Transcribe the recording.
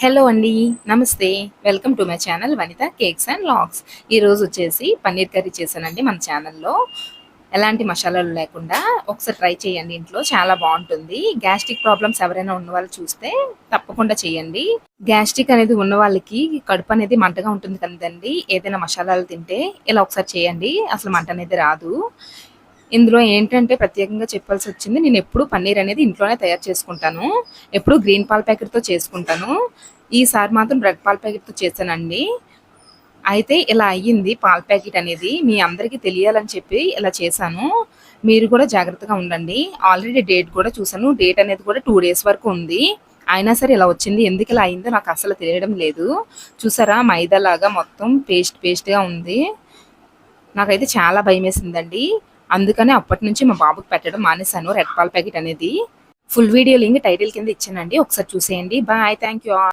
Hello అండి. నమస్తే. Welcome to my channel Vanitha cakes and vlogs. ఈరోజు వచ్చేసి పన్నీర్ కర్రీ చేశానండి మన ఛానల్‌లో. ఎలాంటి మసాలాలు లేకుండా ఒకసారి ట్రై చేయండి ఇంట్లో. చాలా బావుంటుంది. గ్యాస్ట్రిక్ ప్రాబ్లమ్స్ ఎవరైనా ఉన్నవాళ్ళు చూస్తే తప్పకుండా చేయండి. గ్యాస్ట్రిక్ అనేది ఉన్న వాళ్ళకి కడుపు అనేది మంటగా ఉంటుంది కదండీ! ఏదైనా మసాలాలు తింటే ఇలా ఒకసారి చేయండి. అసలు మంట అనేది రాదు. ఇందులో ఏంటంటే ప్రత్యేకంగా చెప్పాల్సొచ్చింది, నేనెప్పుడూ పన్నీర్ అనేది ఇంట్లోనే తయారు చేసుకుంటాను. ఎప్పుడూ గ్రీన్ పాల ప్యాకెట్‌తో చేసుకుంటాను. ఈసారి మాత్రం బ్రెడ్ పాల ప్యాకెట్‌తో చేశానండి. అయితే ఇలా అయ్యింది పాల ప్యాకెట్ అనేది. మీ అందరికీ తెలియాలని చెప్పి ఇలా చేశాను. మీరు కూడా జాగ్రత్తగా ఉండండి. ఆల్రెడీ డేట్ కూడా చూసాను. డేట్ అనేది కూడా 2 డేస్ వరకు ఉంది. అయినా సరే ఇలా వచ్చింది. ఎందుకిలా అయిందో నాకస్సలు తెలియడం లేదు. చూసారా మైదాలాగా మొత్తం పేస్ట్‌గా ఉంది. నాకైతే చాలా భయమేసిందండి. అందుకని అప్పటినుంచి మా బాబుకి పెట్టడం మానేశాను రెడ్ పాల ప్యాకెట్ అనేది. ఫుల్ వీడియో లింక్ టైటిల్ కింద ఇచ్చానండి. ఒకసారి చూసేయండి. బాయ్. Thank you all.